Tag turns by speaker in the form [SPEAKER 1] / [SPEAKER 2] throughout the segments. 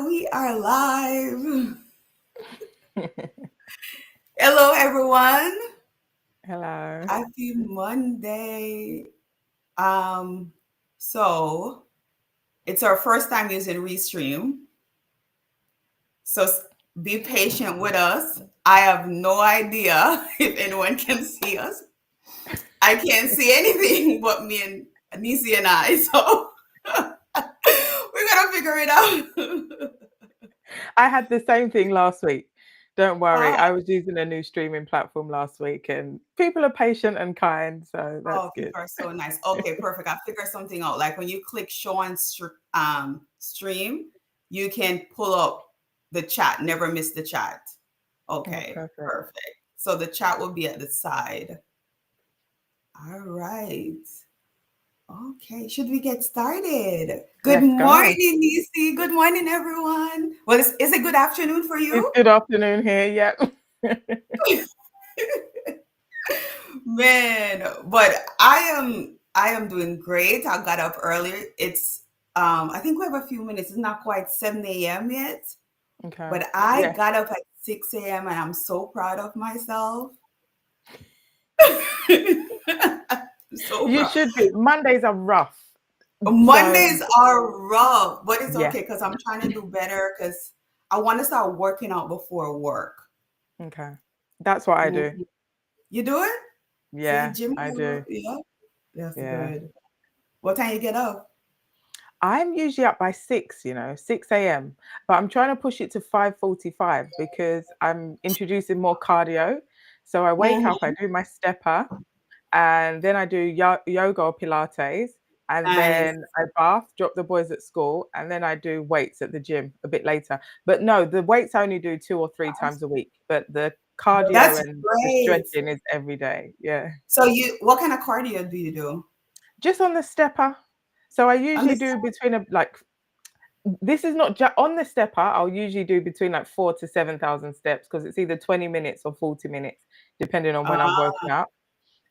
[SPEAKER 1] We are live. Hello, everyone.
[SPEAKER 2] Hello.
[SPEAKER 1] Happy Monday. Um, so it's our first time using Restream. So be patient with us. I have no idea if anyone can see us. I can't see anything but me and Nisi and I. So we're gonna figure it out.
[SPEAKER 2] I had the same thing last week. Don't worry.
[SPEAKER 1] Ah,
[SPEAKER 2] I was using a new streaming platform last week and people are patient and kind, so that's
[SPEAKER 1] oh,
[SPEAKER 2] good.
[SPEAKER 1] people are so nice. Okay, perfect. I figured something out. Like when you click show on stream, you can pull up the chat. Never miss the chat.
[SPEAKER 2] Oh,
[SPEAKER 1] Okay,
[SPEAKER 2] perfect.
[SPEAKER 1] perfect. So the chat will be at the side. All right. Okay, should we get started? Good
[SPEAKER 2] Let's go.
[SPEAKER 1] morning, Nisi. Good morning, everyone. Well, is it good afternoon for
[SPEAKER 2] It's
[SPEAKER 1] you?
[SPEAKER 2] good afternoon here. Yep.
[SPEAKER 1] Man, but I am doing great. I got up earlier. It's I think we have a few minutes. It's not quite 7 a.m. yet,
[SPEAKER 2] Okay.
[SPEAKER 1] but I
[SPEAKER 2] Yeah.
[SPEAKER 1] got up at 6 a.m. and I'm so proud of myself. So
[SPEAKER 2] You
[SPEAKER 1] proud.
[SPEAKER 2] should be. Mondays are rough. So,
[SPEAKER 1] Mondays are rough, but it's
[SPEAKER 2] yeah.
[SPEAKER 1] okay because I'm trying to do better because I want to start working out before work.
[SPEAKER 2] Okay. That's what I do.
[SPEAKER 1] Mhm. You do it? See,
[SPEAKER 2] Yeah,
[SPEAKER 1] gym,
[SPEAKER 2] I do.
[SPEAKER 1] yeah, that's
[SPEAKER 2] Yeah.
[SPEAKER 1] good. What time you get up?
[SPEAKER 2] I'm usually up by 6 a.m. But I'm trying to push it to 5:45 because I'm introducing more cardio. So I wake up, I
[SPEAKER 1] Mhm.
[SPEAKER 2] do my stepper, and then I do yoga or Pilates, and
[SPEAKER 1] Nice.
[SPEAKER 2] then I bath, drop the boys at school, and then I do weights at the gym a bit later. But no, the weights I only do 2 or 3 times a week, but the cardio
[SPEAKER 1] That's
[SPEAKER 2] and the
[SPEAKER 1] great.
[SPEAKER 2] stretching is every day. Yeah.
[SPEAKER 1] So what kind of cardio do you do?
[SPEAKER 2] Just on the stepper. So I
[SPEAKER 1] On
[SPEAKER 2] usually
[SPEAKER 1] this,
[SPEAKER 2] do between a like this is not just on the stepper. I'll usually do between like 4 to 7,000 steps because it's either 20 minutes or 40 minutes, depending on when I've
[SPEAKER 1] uh,
[SPEAKER 2] woken up.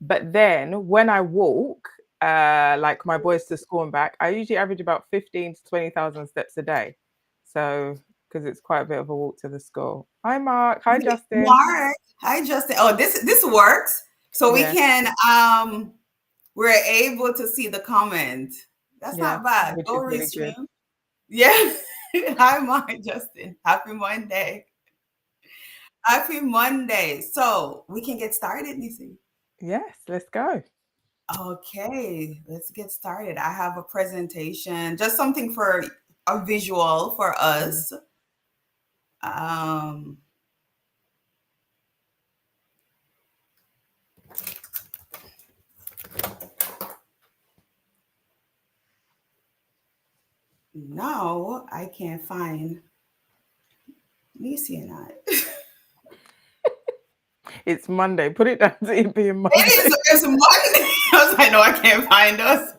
[SPEAKER 2] But then when I walk, like my boys to school and back, I usually average about 15 to 20,000 steps a day. So, because it's quite a bit of a walk to the school. Hi, Mark. Hi, Justin.
[SPEAKER 1] Mark. Hi, Justin. Oh, this works. So we
[SPEAKER 2] Yeah,
[SPEAKER 1] can we're able to see the comment. That's
[SPEAKER 2] yeah,
[SPEAKER 1] not bad.
[SPEAKER 2] which
[SPEAKER 1] Go
[SPEAKER 2] is really good.
[SPEAKER 1] restream. Yeah. Hi, Mark, Justin. Happy Monday. Happy Monday. So we can get started, Nisi.
[SPEAKER 2] Yes, let's go.
[SPEAKER 1] Okay, let's get started. I have a presentation, just something for a visual for
[SPEAKER 2] Mm.
[SPEAKER 1] us. Um, no, I can't find Nisi and I.
[SPEAKER 2] It's Monday. Put it down to it being
[SPEAKER 1] It
[SPEAKER 2] Monday.
[SPEAKER 1] is. It's Monday. I was like, no, I can't find us.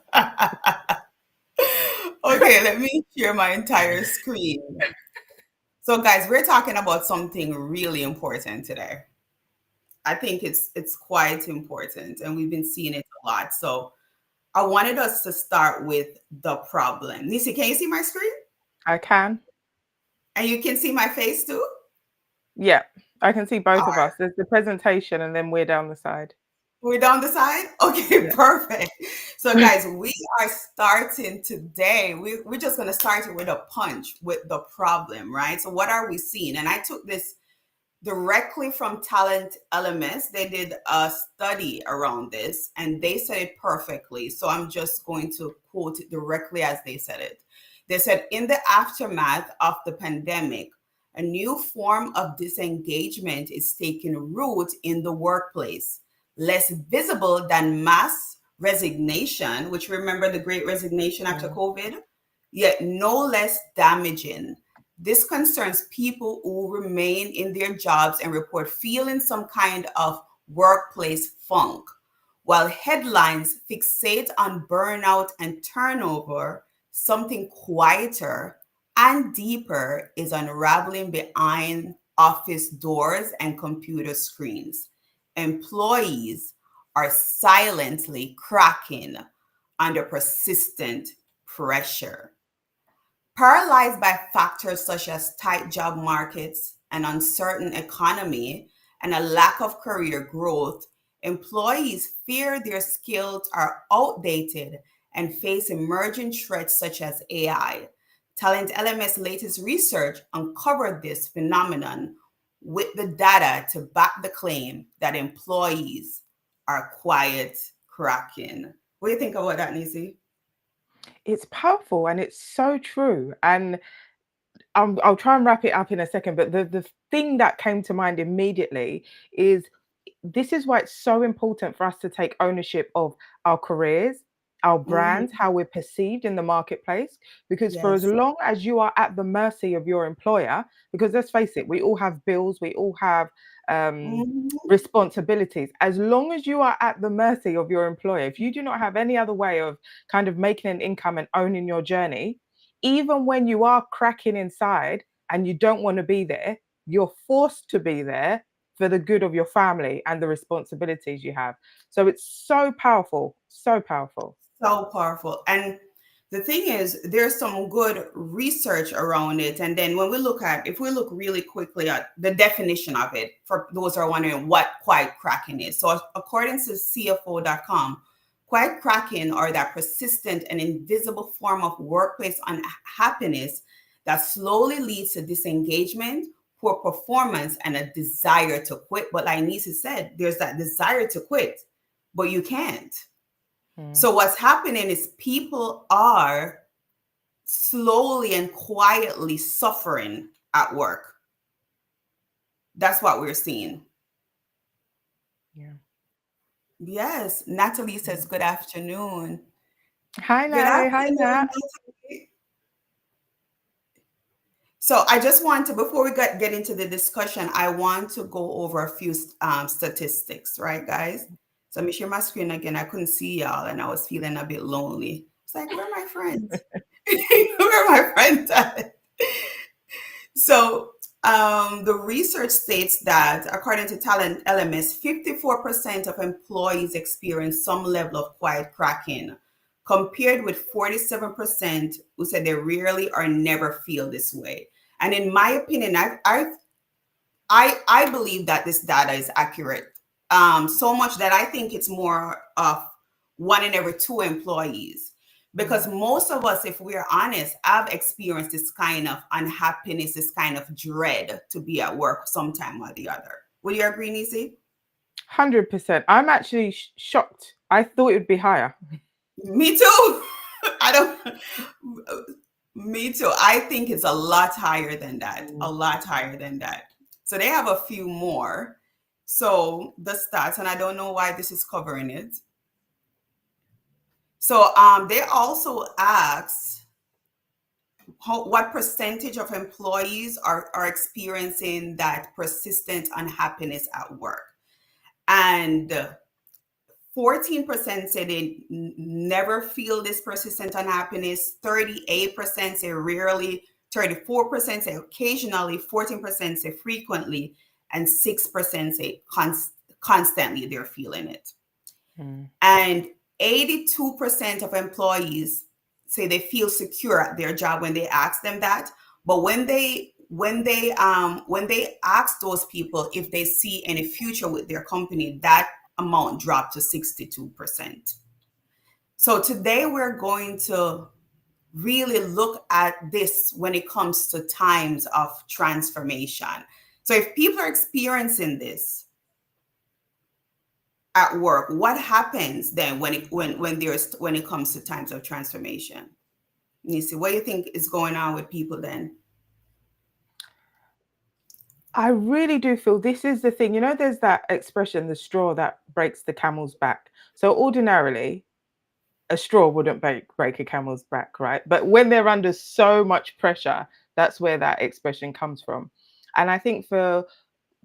[SPEAKER 1] Okay, let me share my entire screen. So, guys, we're talking about something really important today. I think it's quite important, and we've been seeing it a lot. So, I wanted us to start with the problem. Nisi, can you see my screen?
[SPEAKER 2] I can.
[SPEAKER 1] And you can see my face too?
[SPEAKER 2] Yeah, I can see both
[SPEAKER 1] All
[SPEAKER 2] of
[SPEAKER 1] right.
[SPEAKER 2] us. There's the presentation, and then we're down the side.
[SPEAKER 1] We're down the side? Okay,
[SPEAKER 2] Yeah.
[SPEAKER 1] perfect. So, guys, we are starting today. We're just going to start it with a punch with the problem, right? So, what are we seeing? And I took this directly from Talent Elements. They did a study around this and they said it perfectly. So, I'm just going to quote it directly as they said it. They said, in the aftermath of the pandemic, a new form of disengagement is taking root in the workplace, less visible than mass resignation, which remember the great resignation after
[SPEAKER 2] Mm.
[SPEAKER 1] COVID, yet no less damaging. This concerns people who remain in their jobs and report feeling some kind of workplace funk. While headlines fixate on burnout and turnover, something quieter and deeper is unraveling behind office doors and computer screens. Employees are silently cracking under persistent pressure. Paralyzed by factors such as tight job markets, an uncertain economy, and a lack of career growth, employees fear their skills are outdated and face emerging threats such as AI. Talent LMS latest research uncovered this phenomenon with the data to back the claim that employees are quiet cracking. What do you think about that, Nisi?
[SPEAKER 2] It's powerful and it's so true. And I'll try and wrap it up in a second, but the thing that came to mind immediately is this is why it's so important for us to take ownership of our careers, our brands,
[SPEAKER 1] Mhm.
[SPEAKER 2] how we're perceived in the marketplace. Because for as
[SPEAKER 1] Yes.
[SPEAKER 2] long as you are at the mercy of your employer, because let's face it, we all have bills, we all have
[SPEAKER 1] Mhm.
[SPEAKER 2] responsibilities. As long as you are at the mercy of your employer, if you do not have any other way of kind of making an income and owning your journey, even when you are cracking inside and you don't want to be there, you're forced to be there for the good of your family and the responsibilities you have. So it's so powerful, so powerful.
[SPEAKER 1] So powerful. And the thing is, there's some good research around it. And then when we look at, if we look really quickly at the definition of it, for those who are wondering what quiet cracking is. So according to CFO.com, quiet cracking are that persistent and invisible form of workplace unhappiness that slowly leads to disengagement, poor performance, and a desire to quit. But like Nisa said, there's that desire to quit, but you can't.
[SPEAKER 2] Mm,
[SPEAKER 1] So what's happening is people are slowly and quietly suffering at work. That's what we're seeing.
[SPEAKER 2] yeah.
[SPEAKER 1] Yes, Natalie says
[SPEAKER 2] Mm.
[SPEAKER 1] good afternoon.
[SPEAKER 2] Hi,
[SPEAKER 1] Good
[SPEAKER 2] Natalie. Hi,
[SPEAKER 1] afternoon,
[SPEAKER 2] Nat.
[SPEAKER 1] Natalie. So I just want to, before we get into the discussion, I want to go over a few statistics, right, guys? So let me share my screen again. I couldn't see y'all, and I was feeling a bit lonely. It's like, where are my friends? Where are my friends at? So the research states that according to Talent LMS, 54% of employees experience some level of quiet cracking, compared with 47% who said they rarely or never feel this way. And in my opinion, I believe that this data is accurate. So much that I think it's more of one in every two employees. Because
[SPEAKER 2] Mm.
[SPEAKER 1] most of us, if we're honest, have experienced this kind of unhappiness, this kind of dread to be at work sometime or the other. Would you agree, Nisi?
[SPEAKER 2] 100%. I'm actually shocked. I thought it would be higher.
[SPEAKER 1] Me too. I don't. Me too. I think it's a lot higher than that. A
[SPEAKER 2] Mm.
[SPEAKER 1] lot higher than that. So they have a few more. So the stats, and I don't know why this is covering it. So they also asked what percentage of employees are experiencing that persistent unhappiness at work. And 14% say they never feel this persistent unhappiness, 38% say rarely, 34% say occasionally, 14% say frequently, and 6% say constantly they're feeling it.
[SPEAKER 2] Mm.
[SPEAKER 1] And 82% of employees say they feel secure at their job when they ask them that. But when they ask those people if they see any future with their company, that amount dropped to 62%. So today we're going to really look at this when it comes to times of transformation. So if people are experiencing this at work, what happens then when it comes to times of transformation? You see, what do you think is going on with people then?
[SPEAKER 2] I really do feel this is the thing. You know, there's that expression, the straw that breaks the camel's back. So ordinarily, a straw wouldn't break a camel's back, right? But when they're under so much pressure, that's where that expression comes from. And I think for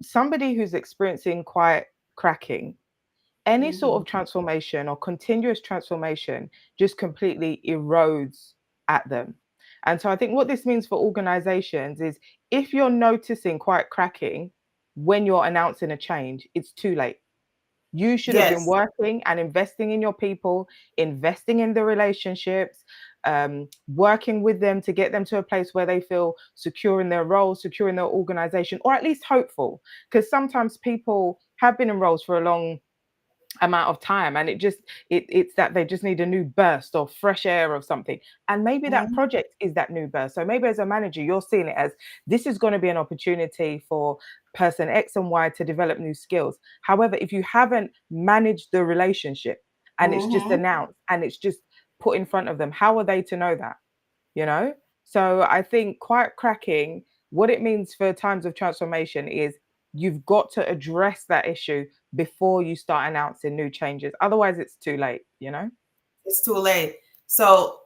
[SPEAKER 2] somebody who's experiencing quiet cracking, any sort
[SPEAKER 1] Mhm.
[SPEAKER 2] of transformation or continuous transformation just completely erodes at them. And so I think what this means for organizations is if you're noticing quiet cracking when you're announcing a change, it's too late. You should have been
[SPEAKER 1] Yes.
[SPEAKER 2] working and investing in your people, investing in the relationships, working with them to get them to a place where they feel secure in their role, secure in their organization, or at least hopeful. Because sometimes people have been in roles for a long amount of time, and it's that they just need a new burst of fresh air of something, and maybe that
[SPEAKER 1] Mhm.
[SPEAKER 2] project is that new burst. So maybe as a manager you're seeing it as this is going to be an opportunity for person X and Y to develop new skills. However, if you haven't managed the relationship and it's just
[SPEAKER 1] Mhm.
[SPEAKER 2] announced and it's just put in front of them, how are they to know that, you know? So I think quite cracking, what it means for times of transformation is you've got to address that issue before you start announcing new changes. Otherwise, it's too late, you know?
[SPEAKER 1] It's too late. So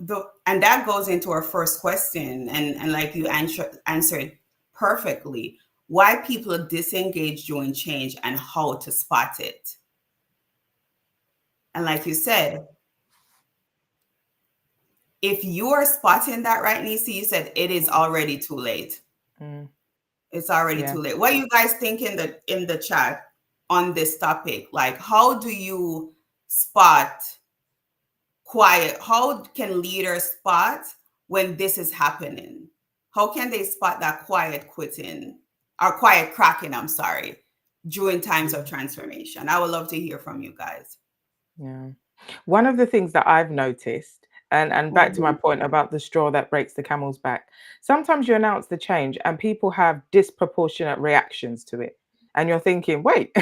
[SPEAKER 1] and that goes into our first question, and like you answered perfectly. Why people disengage during change and how to spot it. And like you said, if you are spotting that right, Nisi, you said it is already too late.
[SPEAKER 2] Mm,
[SPEAKER 1] It's already
[SPEAKER 2] yeah.
[SPEAKER 1] too late. What do you guys think in the chat on this topic? Like, how do you spot quiet? How can leaders spot when this is happening? How can they spot that quiet quitting or quiet cracking? I'm sorry, during times of transformation. I would love to hear from you guys.
[SPEAKER 2] Yeah. One of the things that I've noticed, and back to my
[SPEAKER 1] Mhm.
[SPEAKER 2] point about the straw that breaks the camel's back, sometimes you announce the change and people have disproportionate reactions to it. And you're thinking, wait,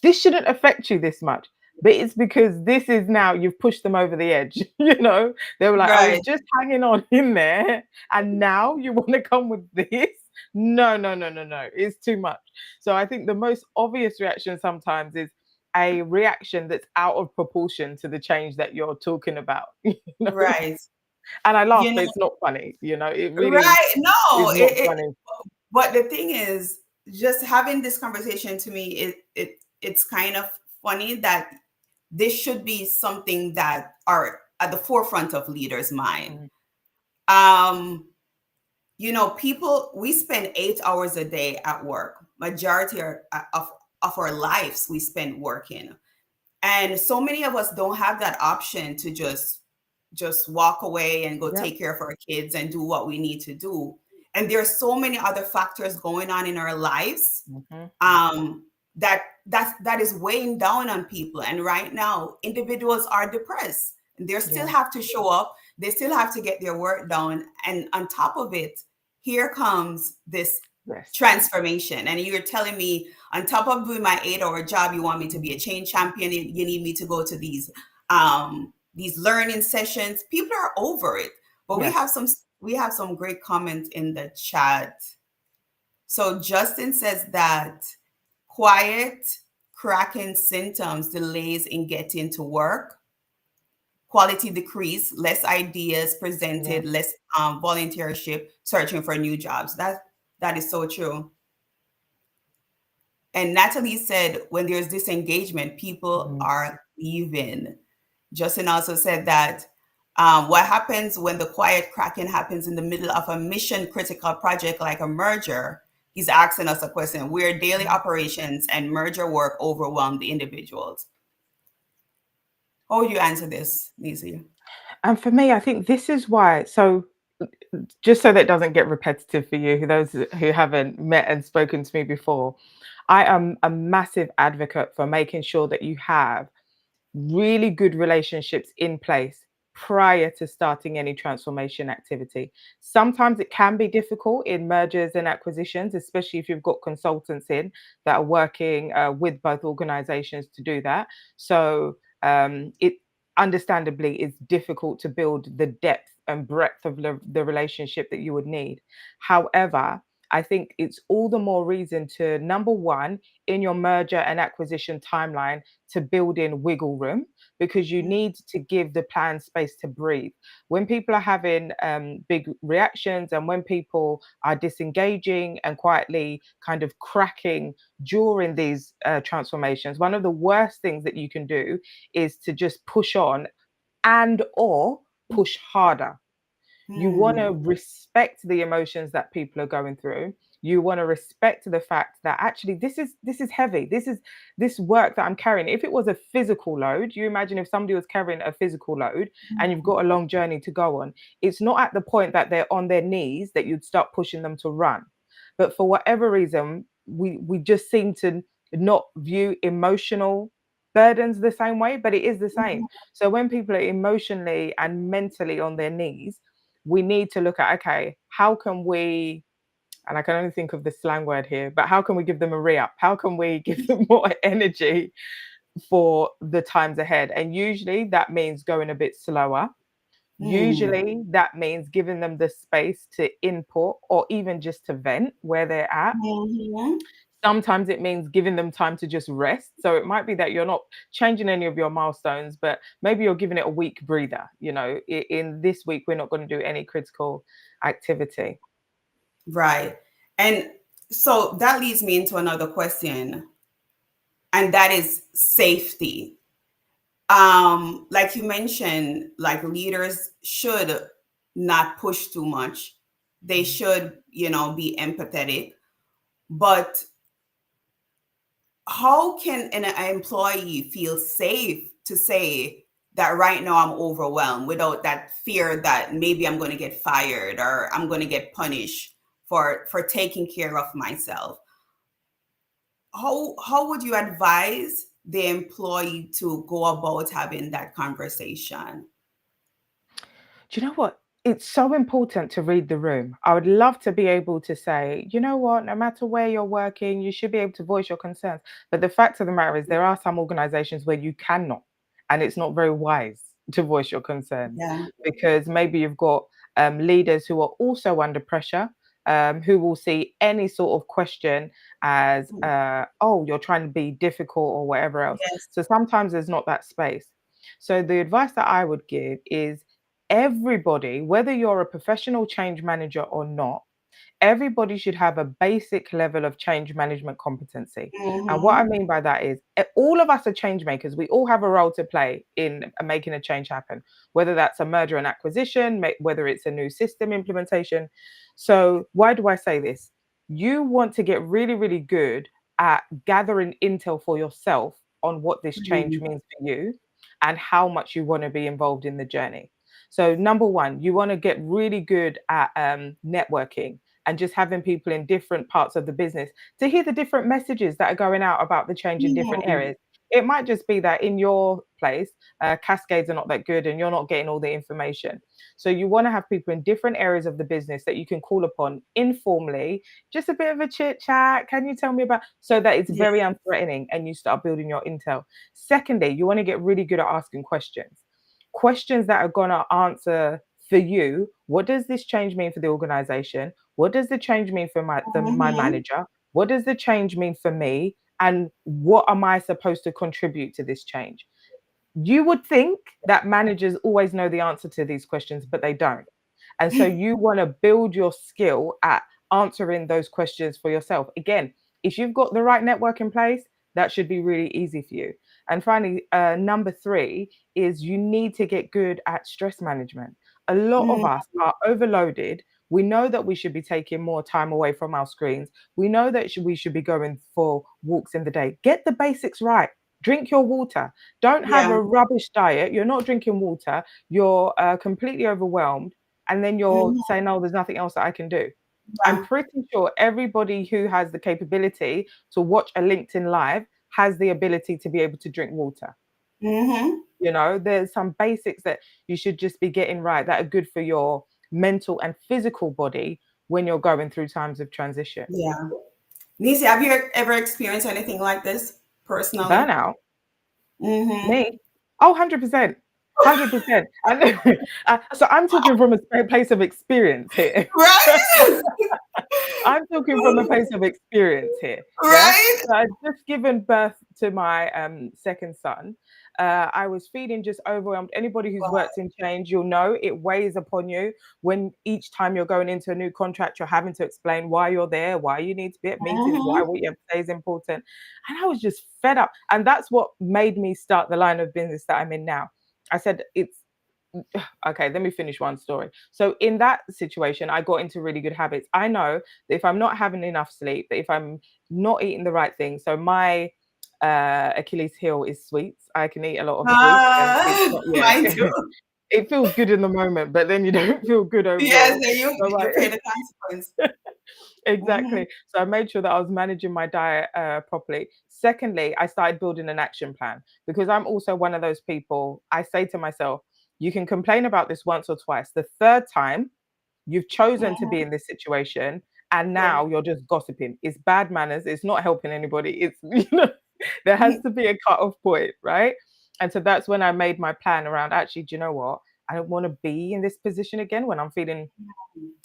[SPEAKER 2] this shouldn't affect you this much. But it's because this is now you've pushed them over the edge. You know, they were like, I was
[SPEAKER 1] Right.
[SPEAKER 2] just hanging on in there, and now you want to come with this? No, no, no, no, no. It's too much. So I think the most obvious reaction sometimes is a reaction that's out of proportion to the change that you're talking about, you know?
[SPEAKER 1] Right.
[SPEAKER 2] And I laugh,
[SPEAKER 1] You
[SPEAKER 2] but
[SPEAKER 1] know,
[SPEAKER 2] it's not funny, you know, it really
[SPEAKER 1] right. No,
[SPEAKER 2] is not funny.
[SPEAKER 1] but the thing is, just having this conversation to me, it's kind of funny that this should be something that are at the forefront of leaders' mind.
[SPEAKER 2] Mm,
[SPEAKER 1] Um, people, we spend 8 hours a day at work. Majority of our lives we spend working. And so many of us don't have that option to just walk away and go
[SPEAKER 2] yeah,
[SPEAKER 1] take care of our kids and do what we need to do. And there are so many other factors going on in our lives,
[SPEAKER 2] mhm,
[SPEAKER 1] that is weighing down on people. And right now, individuals are depressed. And they still
[SPEAKER 2] yeah,
[SPEAKER 1] have to show up. They still have to get their work done. And on top of it, here comes this
[SPEAKER 2] yes,
[SPEAKER 1] transformation. And you're telling me, on top of doing my 8 hour job, you want me to be a change champion. You need me to go to these learning sessions. People are over it. But
[SPEAKER 2] yes,
[SPEAKER 1] we have some great comments in the chat. So Justin says that quiet cracking symptoms, delays in getting to work, quality decrease, less ideas
[SPEAKER 2] yeah,
[SPEAKER 1] presented, less volunteership, searching for new jobs. That is so true. And Natalie said, when there's disengagement, people
[SPEAKER 2] mhm,
[SPEAKER 1] are leaving. Justin also said that what happens when the quiet cracking happens in the middle of a mission critical project like a merger? He's asking us a question where daily
[SPEAKER 2] mhm.
[SPEAKER 1] operations and merger work overwhelm the individuals. How would you answer this, Nisi?
[SPEAKER 2] And for me, I think this is why. So, just so that doesn't get repetitive for you, those who haven't met and spoken to me before, I am a massive advocate for making sure that you have really good relationships in place prior to starting any transformation activity. Sometimes it can be difficult in mergers and acquisitions, especially if you've got consultants in that are working with both organizations to do that. So it understandably is difficult to build the depth and breadth of the relationship that you would need. However, I think it's all the more reason to, number one, in your merger and acquisition timeline, to build in wiggle room, because you need to give the plan space to breathe. When people are having big reactions and when people are disengaging and quietly kind of cracking during these transformations, one of the worst things that you can do is to just push on and or push harder. You want to
[SPEAKER 1] Hmm.
[SPEAKER 2] respect the emotions that people are going through. You want to respect the fact that actually this is heavy. This work that I'm carrying. If it was a physical load, you imagine if somebody was carrying a physical load and you've got a long journey to go on, it's not at the point that they're on their knees that you'd start pushing them to run. But for whatever reason, we just seem to not view emotional burdens the same way, but it is the same. So when people are emotionally and mentally on their knees, we need to look at, okay, how can we, and I can only think of the slang word here, but how can we give them a re-up? How can we give them more energy for the times ahead? And usually that means going a bit slower.
[SPEAKER 1] Hmm.
[SPEAKER 2] Usually that means giving them the space to input or even just to vent where they're at.
[SPEAKER 1] Hmm.
[SPEAKER 2] Sometimes it means giving them time to just rest. So it might be that you're not changing any of your milestones, but maybe you're giving it a week breather. In this week, we're not going to do any critical activity.
[SPEAKER 1] Right. And so that leads me into another question, and that is safety. Like you mentioned, like leaders should not push too much. They should, be empathetic. But how can an employee feel safe to say that right now I'm overwhelmed without that fear that maybe I'm going to get fired or I'm going to get punished for taking care of myself? How would you advise the employee to go about having that conversation?
[SPEAKER 2] Do you know what? It's so important to read the room. I would love to be able to say, you know what, no matter where you're working, you should be able to voice your concerns. But the fact of the matter is, there are some organizations where you cannot, and it's not very wise to voice your concerns
[SPEAKER 1] Yeah.
[SPEAKER 2] because maybe you've got leaders who are also under pressure. Who will see any sort of question as, oh, you're trying to be difficult or whatever else.
[SPEAKER 1] Yes.
[SPEAKER 2] So sometimes there's not that space. So the advice that I would give is everybody, whether you're a professional change manager or not, everybody should have a basic level of change management competency. And what I
[SPEAKER 1] Hmm.
[SPEAKER 2] mean by that is all of us are change makers. We all have a role to play in making a change happen, whether that's a merger and acquisition, whether it's a new system implementation. So, why do I say this? You want to get really, really good at gathering intel for yourself on what this change means for you and how much you want to be involved in the journey. So, number one, you want to get really good at networking and just having people in different parts of the business to hear the different messages that are going out about the change in different
[SPEAKER 1] Hmm.
[SPEAKER 2] areas. It might just be that in your place, cascades are not that good and you're not getting all the information. So you want to have people in different areas of the business that you can call upon informally, just a bit of a chit chat. Can you tell me about, so that it's
[SPEAKER 1] Yeah.
[SPEAKER 2] very unthreatening and you start building your intel. Secondly, you want to get really good at asking questions that are going to answer for you. What does this change mean for the organization? What does the change mean for my
[SPEAKER 1] Hmm.
[SPEAKER 2] manager? What does the change mean for me? And what am I supposed to contribute to this change? You would think that managers always know the answer to these questions, but they don't. And so you want to build your skill at answering those questions for yourself. Again, if you've got the right network in place, that should be really easy for you. And finally, number three is you need to get good at stress management. A lot of us are overloaded. We know that we should be taking more time away from our screens. We know that we should be going for walks in the day. Get the basics right. Drink your water. Don't have
[SPEAKER 1] Yeah.
[SPEAKER 2] a rubbish diet. You're not drinking water. You're completely overwhelmed. And then you're
[SPEAKER 1] Hmm.
[SPEAKER 2] saying, "Oh, there's nothing else that I can do." I'm
[SPEAKER 1] Yeah.
[SPEAKER 2] pretty sure everybody who has the capability to watch a LinkedIn live has the ability to be able to drink water.
[SPEAKER 1] Hmm.
[SPEAKER 2] There's some basics that you should just be getting right that are good for your mental and physical body when you're going through times of transition.
[SPEAKER 1] Yeah. Nisi, have you ever experienced anything like this personally?
[SPEAKER 2] Burnout,
[SPEAKER 1] Hmm.
[SPEAKER 2] me? Oh, 100%. 100%. And so I'm talking from a place of experience here.
[SPEAKER 1] Right?
[SPEAKER 2] I'm talking from a place of experience here. Yeah.
[SPEAKER 1] Right?
[SPEAKER 2] So I'd just given birth to my second son. I was feeling just overwhelmed. Anybody who's worked in change, you'll know it weighs upon you when each time you're going into a new contract, you're having to explain why you're there, why you need to be at meetings, why
[SPEAKER 1] Hmm.
[SPEAKER 2] what you have to say is important. And I was just fed up. And that's what made me start the line of business that I'm in now. I said, okay, let me finish one story. So in that situation, I got into really good habits. I know that if I'm not having enough sleep, that if I'm not eating the right thing, so my Achilles heel is sweets. I can eat a lot of sweets, and it's not, yeah.
[SPEAKER 1] Mine too.
[SPEAKER 2] It feels good in the moment, but then you don't feel good
[SPEAKER 1] Yes,
[SPEAKER 2] overall.
[SPEAKER 1] then
[SPEAKER 2] So
[SPEAKER 1] you
[SPEAKER 2] like,
[SPEAKER 1] pay the consequence. Mhm.
[SPEAKER 2] exactly. So I made sure that I was managing my diet properly. Secondly, I started building an action plan because I'm also one of those people. I say to myself, you can complain about this once or twice. The third time, you've chosen to be
[SPEAKER 1] Mhm.
[SPEAKER 2] in this situation, and
[SPEAKER 1] Yeah.
[SPEAKER 2] now you're just gossiping. It's bad manners. It's not helping anybody. It's there has to be a cut-off point, right? And so that's when I made my plan around. Actually, do you know what? I don't want to be in this position again when I'm feeling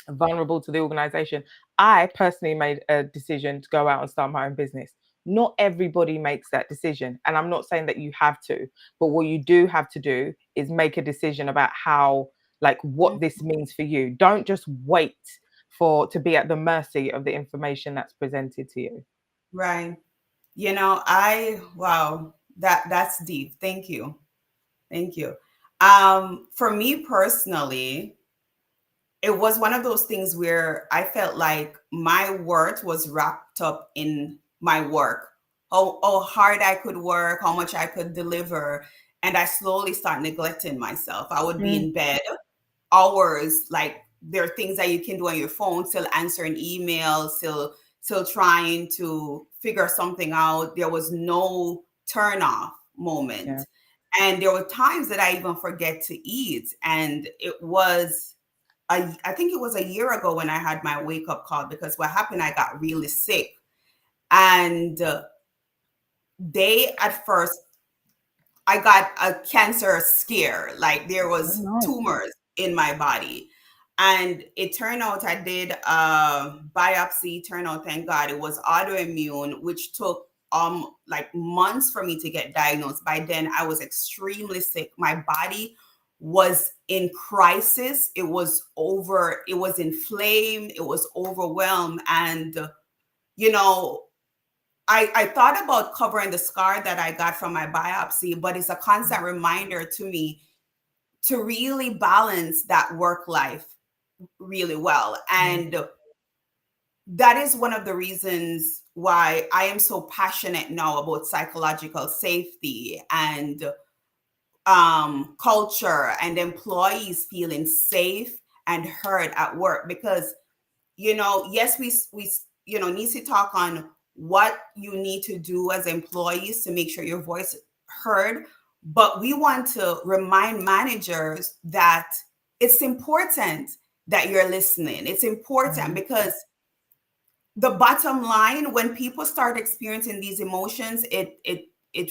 [SPEAKER 2] vulnerable to the organization. I personally made a decision to go out and start my own business. Not everybody makes that decision. And I'm not saying that you have to, but what you do have to do is make a decision about how, like, what
[SPEAKER 1] Mhm.
[SPEAKER 2] this means for you. Don't just wait for to be at the mercy of the information that's presented to you.
[SPEAKER 1] Right. Wow, that's deep. Thank you. Thank you. For me personally, it was one of those things where I felt like my worth was wrapped up in my work, how hard I could work, how much I could deliver. And I slowly start neglecting myself. I would be
[SPEAKER 2] Mm,
[SPEAKER 1] in bed hours, like there are things that you can do on your phone, still answering emails, still trying to figure something out. There was no turn off
[SPEAKER 2] yeah.
[SPEAKER 1] moment. And there were times that I even forget to eat. And I think it was a year ago when I had my wake up call because what happened, I got really sick. And they at first, I got a cancer scare, like there
[SPEAKER 2] Oh,
[SPEAKER 1] was
[SPEAKER 2] nice.
[SPEAKER 1] tumors in my body. And it turned out I did a biopsy, turned out, thank God, it was autoimmune, which took like months for me to get diagnosed. By then I was extremely sick. My body was in crisis. It was inflamed, it was overwhelmed. And you know, I thought about covering the scar that I got from my biopsy, but it's a constant reminder to me to really balance that work life really well.
[SPEAKER 2] Mm,
[SPEAKER 1] And that is one of the reasons why I am so passionate now about psychological safety and culture and employees feeling safe and heard at work. Because yes, we need to talk on what you need to do as employees to make sure your voice heard, but we want to remind managers that it's important that you're listening. It's important
[SPEAKER 2] mm,
[SPEAKER 1] because the bottom line, when people start experiencing these emotions, it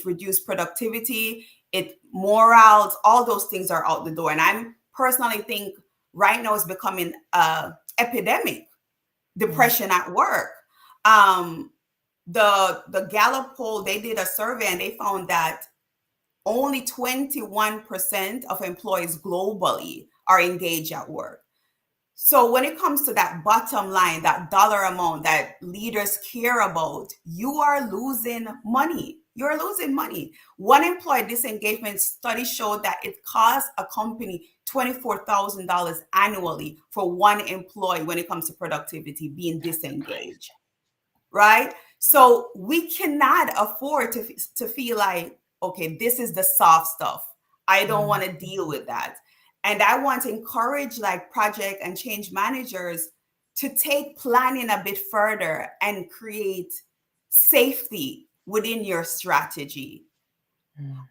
[SPEAKER 1] reduces productivity, it morals, all those things are out the door. And I'm personally think right now it's becoming a epidemic,
[SPEAKER 2] mm.
[SPEAKER 1] depression at work. Um, the Gallup poll, they did a survey and they found that only 21% of employees globally are engaged at work. So when it comes to that bottom line, that dollar amount that leaders care about, you are losing money. You're losing money. One employee disengagement study showed that it costs a company $24,000 annually for one employee when it comes to productivity being disengaged, right? So we cannot afford to feel like, okay, this is the soft stuff. I don't
[SPEAKER 2] Mm,
[SPEAKER 1] want to deal with that. And I want to encourage like project and change managers to take planning a bit further and create safety within your strategy.
[SPEAKER 2] mm,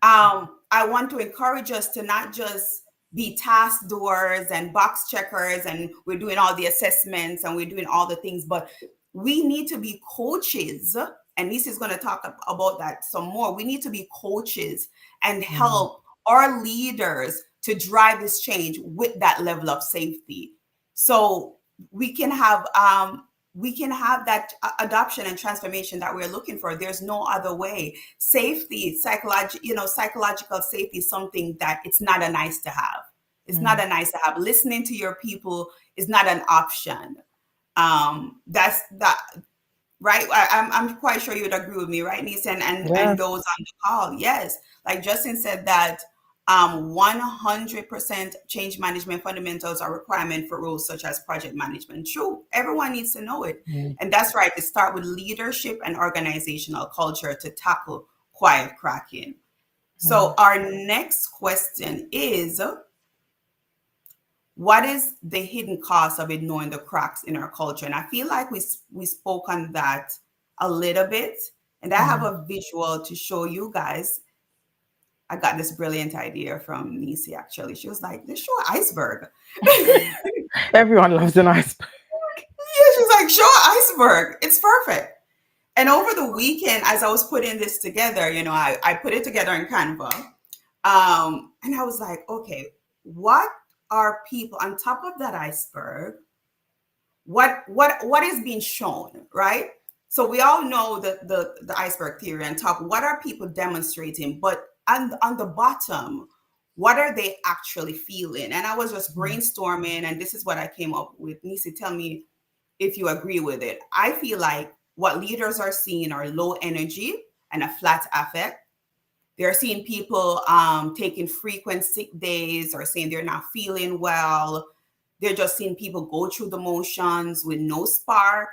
[SPEAKER 1] I want to encourage us to not just be task doers and box checkers and we're doing all the assessments and we're doing all the things, but we need to be coaches. And Nisi is going to talk about that some more. We need to be coaches and
[SPEAKER 2] mm,
[SPEAKER 1] help our leaders to drive this change with that level of safety. So we can have that adoption and transformation that we're looking for. There's no other way. Safety, psychological safety is something that it's not a nice to have. It's not
[SPEAKER 2] mm.
[SPEAKER 1] a nice to have. Listening to your people is not an option. That's that, right? I'm quite sure you would agree with me, right, Nisa, and
[SPEAKER 2] Yeah.
[SPEAKER 1] those on the call. Yes, like Justin said that. 100% change management fundamentals are requirement for roles such as project management. True, everyone needs to know it.
[SPEAKER 2] Mm.
[SPEAKER 1] And that's right, to start with leadership and organizational culture to tackle quiet cracking. So
[SPEAKER 2] Mm.
[SPEAKER 1] our next question is, what is the hidden cost of ignoring the cracks in our culture? And I feel like we spoke on that a little bit. And I have
[SPEAKER 2] Mm.
[SPEAKER 1] a visual to show you guys. I got this brilliant idea from Nisi actually. She was like, "Let's show an iceberg." Yeah,
[SPEAKER 2] Everyone loves an iceberg.
[SPEAKER 1] she's like, "Show an iceberg. It's perfect." And over the weekend, as I was putting this together, I put it together in Canva. And I was like, okay, what are people on top of that iceberg? What is being shown, right? So we all know the iceberg theory on top. What are people demonstrating? But on the bottom, what are they actually feeling? And I was just
[SPEAKER 2] Mm.
[SPEAKER 1] brainstorming, and this is what I came up with. Nisi, tell me if you agree with it. I feel like what leaders are seeing are low energy and a flat affect. They're seeing people taking frequent sick days or saying they're not feeling well. They're just seeing people go through the motions with no spark,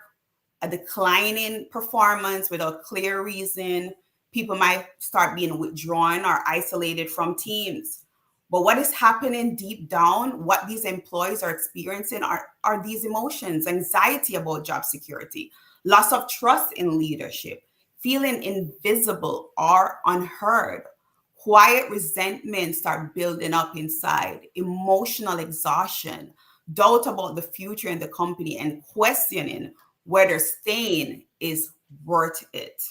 [SPEAKER 1] a declining performance without clear reason. People might start being withdrawn or isolated from teams. But what is happening deep down, what these employees are experiencing are these emotions: anxiety about job security, loss of trust in leadership, feeling invisible or unheard. Quiet resentment start building up inside, emotional exhaustion, doubt about the future in the company, and questioning whether staying is worth it.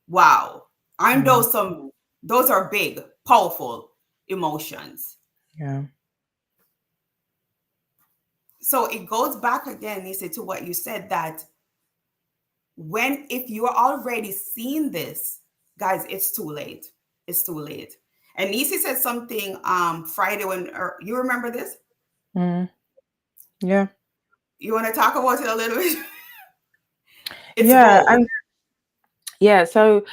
[SPEAKER 1] Wow. Aren't
[SPEAKER 2] Mm.
[SPEAKER 1] those are big, powerful emotions.
[SPEAKER 2] Yeah.
[SPEAKER 1] So it goes back again, Nisa, to what you said, that if you're already seeing this, guys, it's too late. It's too late. And Nisi said something Friday you remember this?
[SPEAKER 2] Mm. Yeah.
[SPEAKER 1] You want to talk about it a little bit? It's
[SPEAKER 2] Yeah.
[SPEAKER 1] bold.
[SPEAKER 2] And yeah, so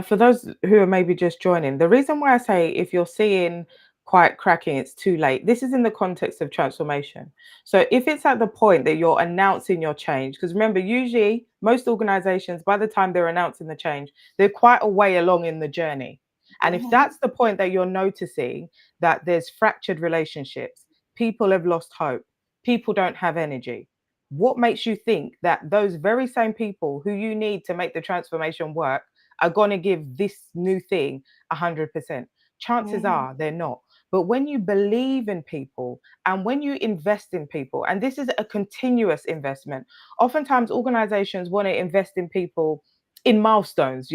[SPEAKER 2] for those who are maybe just joining, the reason why I say if you're seeing quite cracking, it's too late. This is in the context of transformation. So if it's at the point that you're announcing your change, because remember, usually most organizations, by the time they're announcing the change, they're quite a way along in the journey. And if
[SPEAKER 1] Mhm.
[SPEAKER 2] that's the point that you're noticing that there's fractured relationships, people have lost hope, people don't have energy, what makes you think that those very same people who you need to make the transformation work are going to give this new thing 100%? Chances
[SPEAKER 1] Mhm.
[SPEAKER 2] are they're not. But when you believe in people and when you invest in people, and this is a continuous investment, oftentimes organizations want to invest in people in milestones,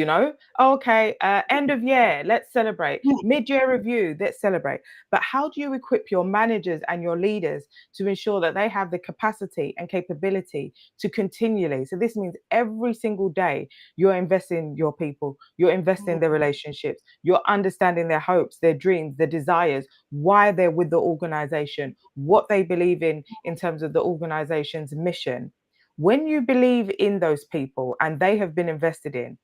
[SPEAKER 2] okay, end of year, let's celebrate, mid-year review, let's celebrate. But how do you equip your managers and your leaders to ensure that they have the capacity and capability to continually? So this means every single day you're investing in your people, you're investing in their relationships, you're understanding their hopes, their dreams, their desires, why they're with the organization, what they believe in terms of the organization's mission. When you believe in those people and they have been invested in,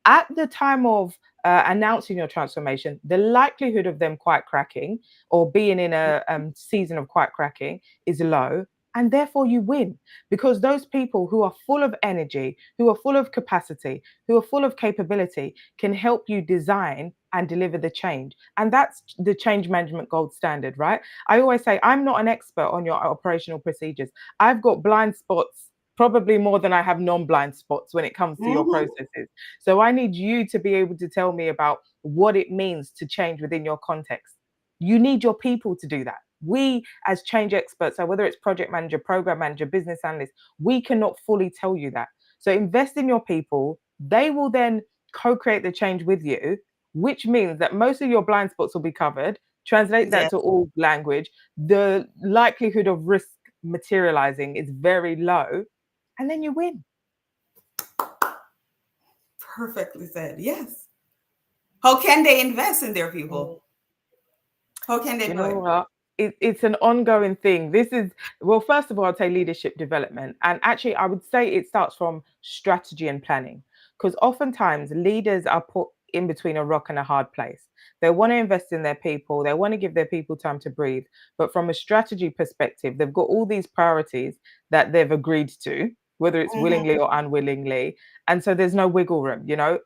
[SPEAKER 2] at the time of announcing your transformation, the likelihood of them quite cracking or being in a season of quite cracking is low. And therefore, you win, because those people who are full of energy, who are full of capacity, who are full of capability can help you design and deliver the change. And that's the change management gold standard, right? I always say, I'm not an expert on your operational procedures. I've got blind spots, probably more than I have non-blind spots when it comes to your
[SPEAKER 1] Mhm.
[SPEAKER 2] processes. So I need you to be able to tell me about what it means to change within your context. You need your people to do that. We, as change experts, so whether it's project manager, program manager, business analyst, we cannot fully tell you that. So invest in your people. They will then co-create the change with you, which means that most of your blind spots will be covered. Translate
[SPEAKER 1] Yeah,
[SPEAKER 2] that to all language. The likelihood of risk materializing is very low, and then you win.
[SPEAKER 1] perfectly said. Yes. How can they invest in their people? How can
[SPEAKER 2] Do
[SPEAKER 1] they
[SPEAKER 2] you
[SPEAKER 1] do
[SPEAKER 2] know
[SPEAKER 1] it?
[SPEAKER 2] what? It's an ongoing thing. This is, well, first of all, I'd say leadership development. And actually, I would say it starts from strategy and planning, because oftentimes leaders are put in between a rock and a hard place. They want to invest in their people. They want to give their people time to breathe. But from a strategy perspective, they've got all these priorities that they've agreed to, whether it's willingly or unwillingly. And so there's no wiggle room, you know,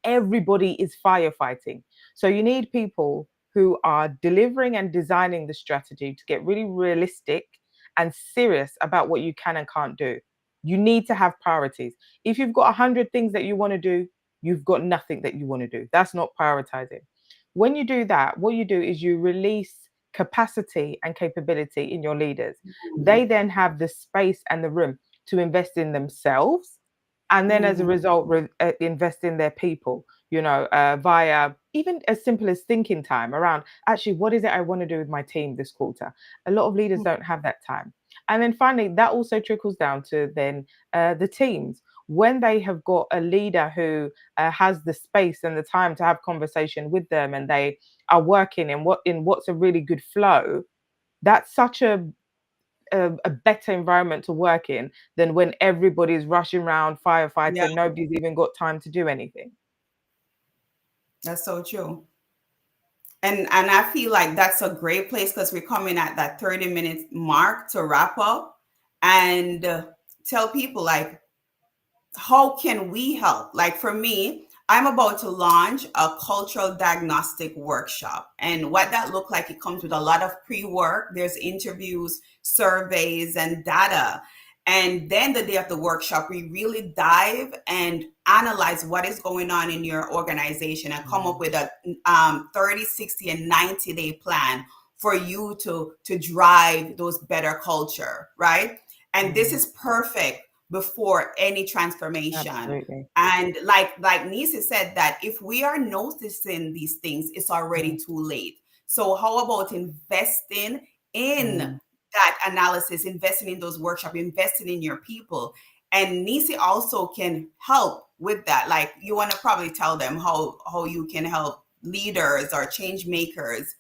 [SPEAKER 2] everybody is firefighting. So you need people who are delivering and designing the strategy to get really realistic and serious about what you can and can't do. You need to have priorities. If you've got 100 things that you want to do, you've got nothing that you want to do. That's not prioritizing. When you do that, what you do is you release capacity and capability in your leaders. They then have the space and the room to invest in themselves, and then as a result invest in their people, you know, via even as simple as thinking time around, actually, what is it I want to do with my team this quarter? A lot of leaders don't have that time. And then finally, that also trickles down to then the teams. When they have got a leader who has the space and the time to have conversation with them, and they are working in what's a really good flow, that's such a better environment to work in than when everybody's rushing around firefighting.
[SPEAKER 1] Yeah,
[SPEAKER 2] Nobody's even got time to do anything.
[SPEAKER 1] that's so true. And I feel like that's a great place because we're coming at that 30-minute mark to wrap up and tell people like, how can we help? Like for me, I'm about to launch a cultural diagnostic workshop. And what that look like, it comes with a lot of pre-work. There's interviews, surveys, and data. And then the day of the workshop, we really dive and analyze what is going on in your organization and come up with a 30, 60, and 90-day plan for you to drive those better culture, right? And this is perfect before any transformation.
[SPEAKER 2] Absolutely.
[SPEAKER 1] And like Nisi said, that if we are noticing these things, it's already too late. So how about investing in that analysis, investing in those workshops, investing in your people? And Nisi also can help with that. Like you want to probably tell them how you can help leaders or change makers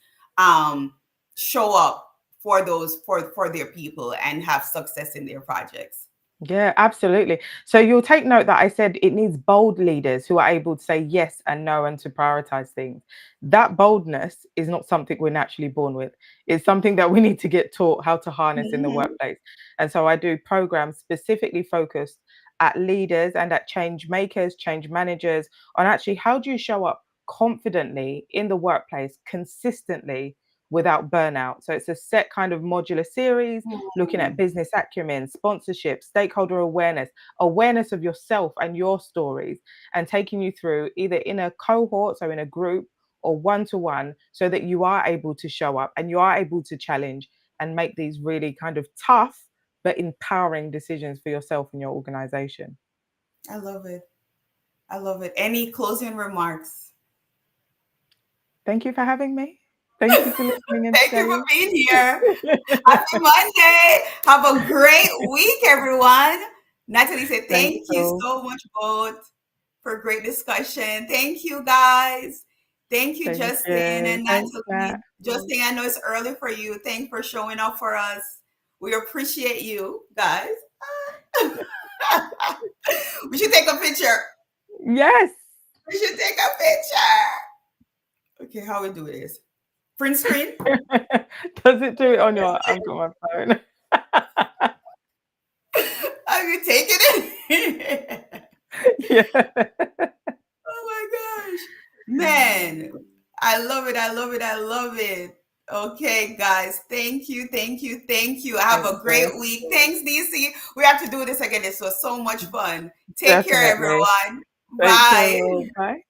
[SPEAKER 1] show up for those for their people and have success in their projects.
[SPEAKER 2] Yeah, absolutely. So you'll take note that I said it needs bold leaders who are able to say yes and no and to prioritize things. That boldness is not something we're naturally born with. It's something that we need to get taught how to harness in the workplace. And so I do programs specifically focused at leaders and at change makers, change managers, on actually how do you show up confidently in the workplace consistently without burnout. So it's a set kind of modular series looking at business acumen, sponsorship, stakeholder awareness, awareness of yourself and your stories, and taking you through either in a cohort, so in a group, or one-to-one, so that you are able to show up and you are able to challenge and make these really kind of tough but empowering decisions for yourself and your organization.
[SPEAKER 1] I love it. I love it. Any closing remarks?
[SPEAKER 2] Thank you for having me. Thank you for listening and
[SPEAKER 1] Thank you for being here. Happy Monday. Have a great week, everyone. Natalie said, thank you so much both for a great discussion. Thank you, guys. Thank you, Justin and Natalie. Justin, I know it's early for you. Thanks for showing up for us. We appreciate you, guys. We should take a picture.
[SPEAKER 2] Yes.
[SPEAKER 1] We should take a picture. Okay, how we do this? Print screen?
[SPEAKER 2] Does it do it on your? I've got my phone.
[SPEAKER 1] Are you taking it?
[SPEAKER 2] Yeah.
[SPEAKER 1] Oh my gosh. Man, I love it. I love it. I love it. Okay, guys. Thank you. Thank you. Thank you. Have a great week. Thanks, DC. We have to do this again. This was so much fun. Take care, everyone. Bye.
[SPEAKER 2] Bye.